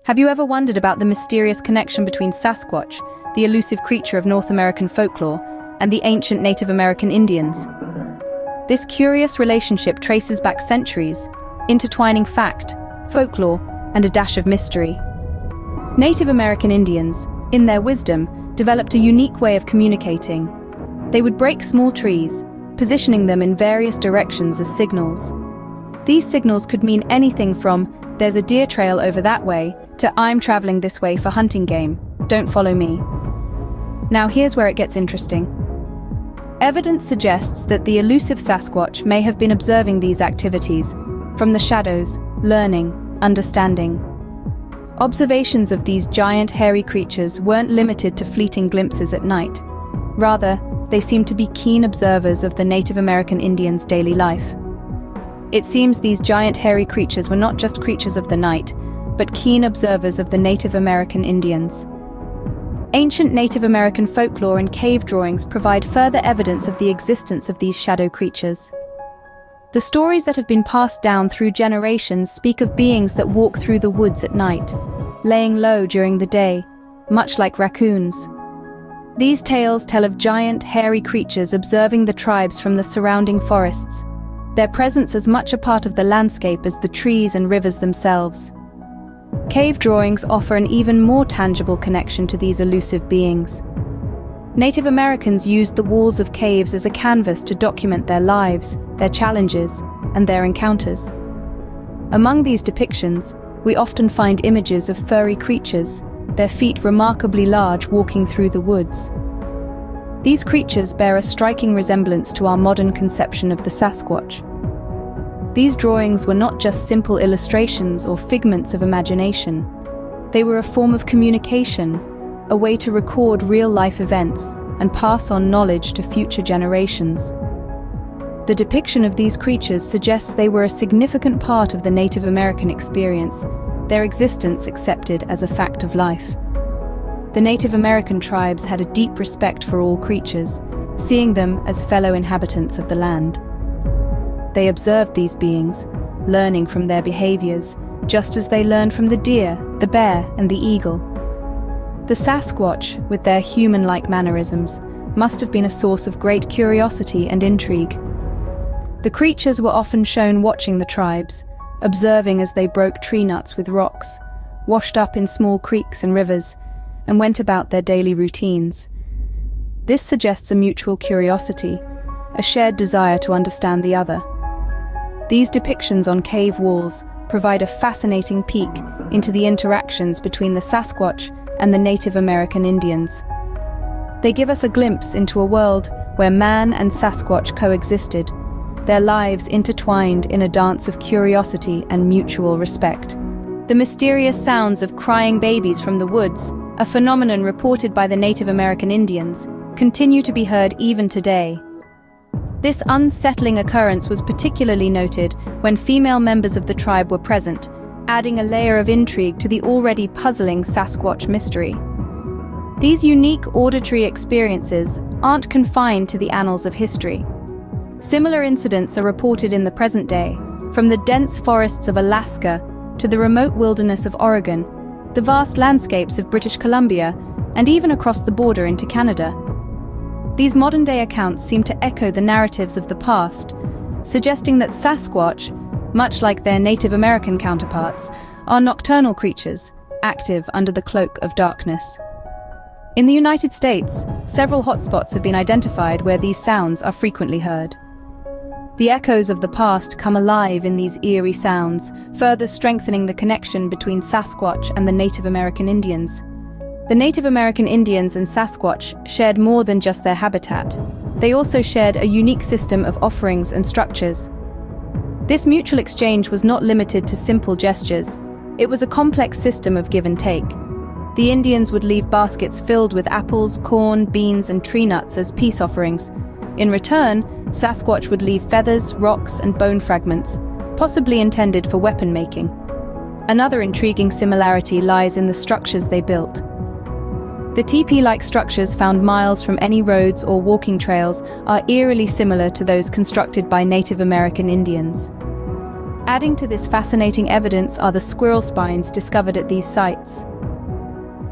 Have you ever wondered about the mysterious connection between Sasquatch, the elusive creature of North American folklore, and the ancient Native American Indians? This curious relationship traces back centuries, intertwining fact, folklore, and a dash of mystery. Native American Indians, in their wisdom, developed a unique way of communicating. They would break small trees, positioning them in various directions as signals. These signals could mean anything from "there's a deer trail over that way" to "I'm traveling this way for hunting game, don't follow me." Now here's where it gets interesting. Evidence suggests that the elusive Sasquatch may have been observing these activities from the shadows, learning, understanding. Observations of these giant hairy creatures weren't limited to fleeting glimpses at night. Rather, they seemed to be keen observers of the Native American Indians' daily life. It seems these giant hairy creatures were not just creatures of the night, but keen observers of the Native American Indians. Ancient Native American folklore and cave drawings provide further evidence of the existence of these shadow creatures. The stories that have been passed down through generations speak of beings that walk through the woods at night, laying low during the day, much like raccoons. These tales tell of giant, hairy creatures observing the tribes from the surrounding forests, their presence as much a part of the landscape as the trees and rivers themselves. Cave drawings offer an even more tangible connection to these elusive beings. Native Americans used the walls of caves as a canvas to document their lives, their challenges, and their encounters. Among these depictions, we often find images of furry creatures, their feet remarkably large, walking through the woods. These creatures bear a striking resemblance to our modern conception of the Sasquatch. These drawings were not just simple illustrations or figments of imagination. They were a form of communication, a way to record real-life events and pass on knowledge to future generations. The depiction of these creatures suggests they were a significant part of the Native American experience, their existence accepted as a fact of life. The Native American tribes had a deep respect for all creatures, seeing them as fellow inhabitants of the land. They observed these beings, learning from their behaviors, just as they learned from the deer, the bear, and the eagle. The Sasquatch, with their human-like mannerisms, must have been a source of great curiosity and intrigue. The creatures were often shown watching the tribes, observing as they broke tree nuts with rocks, washed up in small creeks and rivers, and went about their daily routines. This suggests a mutual curiosity, a shared desire to understand the other. These depictions on cave walls provide a fascinating peek into the interactions between the Sasquatch and the Native American Indians. They give us a glimpse into a world where man and Sasquatch coexisted, their lives intertwined in a dance of curiosity and mutual respect. The mysterious sounds of crying babies from the woods, a phenomenon reported by the Native American Indians, continue to be heard even today. This unsettling occurrence was particularly noted when female members of the tribe were present, adding a layer of intrigue to the already puzzling Sasquatch mystery. These unique auditory experiences aren't confined to the annals of history. Similar incidents are reported in the present day, from the dense forests of Alaska to the remote wilderness of Oregon, the vast landscapes of British Columbia, and even across the border into Canada. These modern-day accounts seem to echo the narratives of the past, suggesting that Sasquatch, much like their Native American counterparts, are nocturnal creatures, active under the cloak of darkness. In the United States, several hotspots have been identified where these sounds are frequently heard. The echoes of the past come alive in these eerie sounds, further strengthening the connection between Sasquatch and the Native American Indians. The Native American Indians and Sasquatch shared more than just their habitat. They also shared a unique system of offerings and structures. This mutual exchange was not limited to simple gestures. It was a complex system of give and take. The Indians would leave baskets filled with apples, corn, beans, and tree nuts as peace offerings. In return, Sasquatch would leave feathers, rocks, and bone fragments, possibly intended for weapon making. Another intriguing similarity lies in the structures they built. The teepee-like structures found miles from any roads or walking trails are eerily similar to those constructed by Native American Indians. Adding to this fascinating evidence are the squirrel spines discovered at these sites.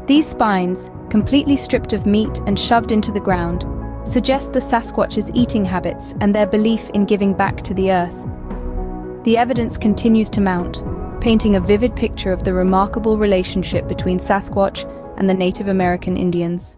These spines, completely stripped of meat and shoved into the ground, suggest the Sasquatch's eating habits and their belief in giving back to the earth. The evidence continues to mount, painting a vivid picture of the remarkable relationship between Sasquatch and the Native American Indians.